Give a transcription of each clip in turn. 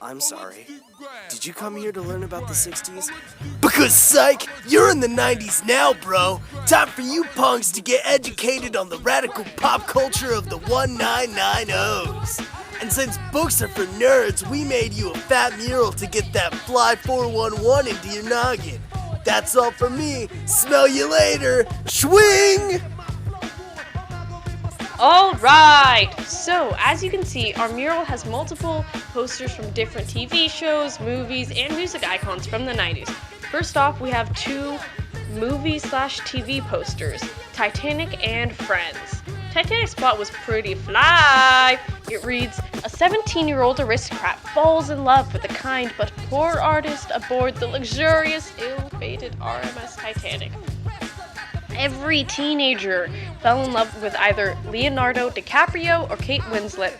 I'm sorry. Did you come here to learn about the 60s? Because, psych, you're in the 90s now, bro. Time for you punks to get educated on the radical pop culture of the 1990s. And since books are for nerds, we made you a fat mural to get that fly 411 into your noggin. That's all for me. Smell you later. Swing! Alright, so as you can see, our mural has multiple posters from different TV shows, movies, and music icons from the 90s. First off, we have two movie/TV posters, Titanic and Friends. Titanic's plot was pretty fly. It reads, a 17-year-old aristocrat falls in love with a kind but poor artist aboard the luxurious, ill-fated RMS Titanic. Every teenager fell in love with either Leonardo DiCaprio or Kate Winslet,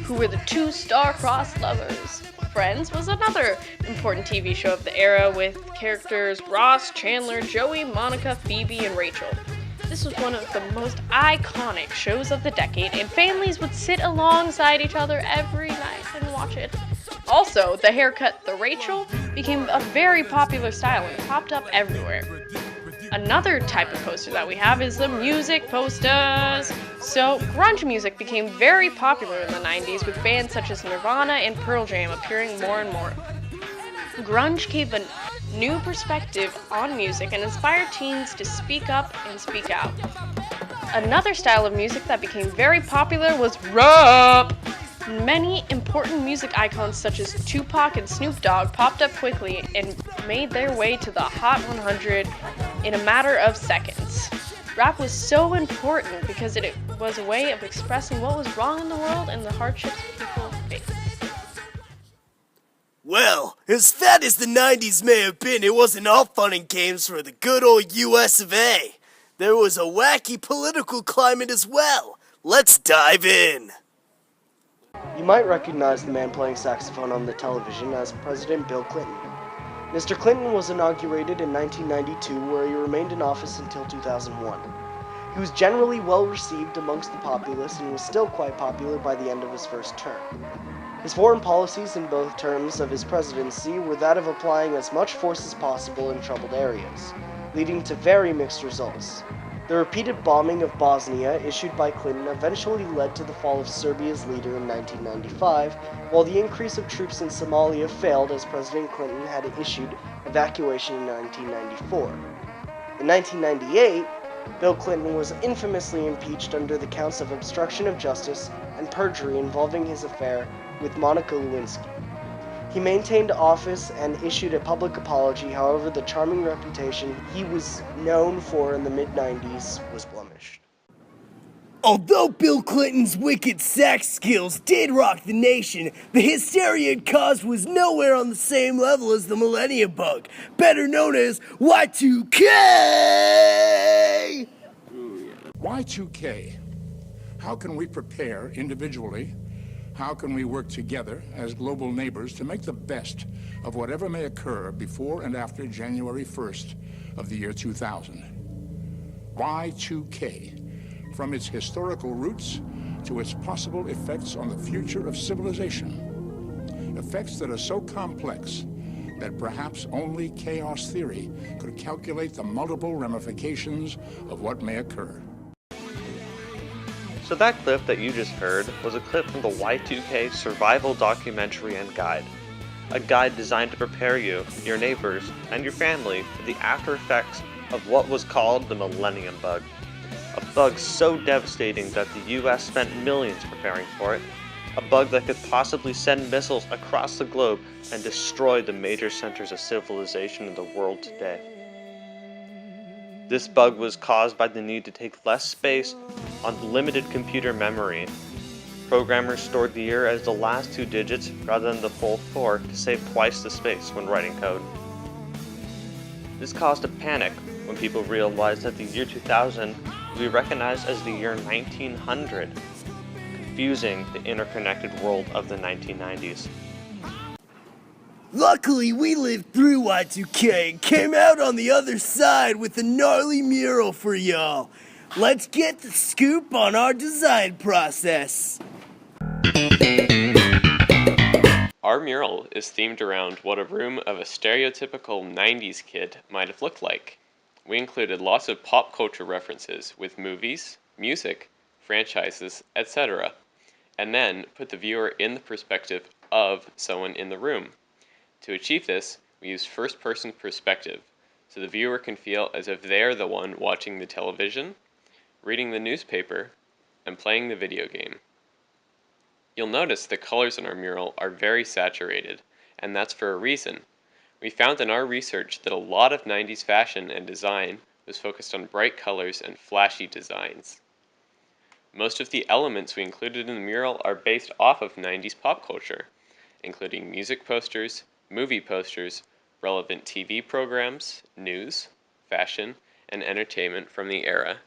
who were the two star-crossed lovers. Friends was another important TV show of the era with characters Ross, Chandler, Joey, Monica, Phoebe, and Rachel. This was one of the most iconic shows of the decade, and families would sit alongside each other every night and watch it. Also, the haircut, the Rachel, became a very popular style and popped up everywhere. Another type of poster that we have is the music posters. So, grunge music became very popular in the 90s with bands such as Nirvana and Pearl Jam appearing more and more. Grunge gave a new perspective on music and inspired teens to speak up and speak out. Another style of music that became very popular was rap. Many important music icons such as Tupac and Snoop Dogg popped up quickly and made their way to the Hot 100 in a matter of seconds. Rap was so important because it was a way of expressing what was wrong in the world and the hardships people faced. Well, as fat as the 90s may have been, it wasn't all fun and games for the good old US of A. There was a wacky political climate as well. Let's dive in. You might recognize the man playing saxophone on the television as President Bill Clinton. Mr. Clinton was inaugurated in 1992, where he remained in office until 2001. He was generally well received amongst the populace and was still quite popular by the end of his first term. His foreign policies in both terms of his presidency were that of applying as much force as possible in troubled areas, leading to very mixed results. The repeated bombing of Bosnia issued by Clinton eventually led to the fall of Serbia's leader in 1995, while the increase of troops in Somalia failed as President Clinton had issued evacuation in 1994. In 1998, Bill Clinton was infamously impeached under the counts of obstruction of justice and perjury involving his affair with Monica Lewinsky. He maintained office and issued a public apology, however the charming reputation he was known for in the mid-90s was blemished. Although Bill Clinton's wicked sax skills did rock the nation, the hysteria it caused was nowhere on the same level as the Millennium Bug, better known as Y2K! Y2K. How can we prepare individually? How can we work together as global neighbors to make the best of whatever may occur before and after January 1st of the year 2000? Y2K, from its historical roots to its possible effects on the future of civilization. Effects that are so complex that perhaps only chaos theory could calculate the multiple ramifications of what may occur. So that clip that you just heard was a clip from the Y2K survival documentary and guide. A guide designed to prepare you, your neighbors, and your family for the after effects of what was called the Millennium Bug. A bug so devastating that the US spent millions preparing for it. A bug that could possibly send missiles across the globe and destroy the major centers of civilization in the world today. This bug was caused by the need to take less space on limited computer memory. Programmers stored the year as the last two digits rather than the full 4 to save twice the space when writing code. This caused a panic when people realized that the year 2000 would be recognized as the year 1900, confusing the interconnected world of the 1990s. Luckily, we lived through Y2K and came out on the other side with a gnarly mural for y'all. Let's get the scoop on our design process. Our Our mural is themed around what a room of a stereotypical 90s kid might have looked like. We included lots of pop culture references with movies, music, franchises, etc., and then put the viewer in the perspective of someone in the room. To achieve this, we used first-person perspective, so the viewer can feel as if they're the one watching the television, reading the newspaper, and playing the video game. You'll notice the colors in our mural are very saturated, and that's for a reason. We found in our research that a lot of 90s fashion and design was focused on bright colors and flashy designs. Most of the elements we included in the mural are based off of 90s pop culture, including music posters, movie posters, relevant TV programs, news, fashion, and entertainment from the era.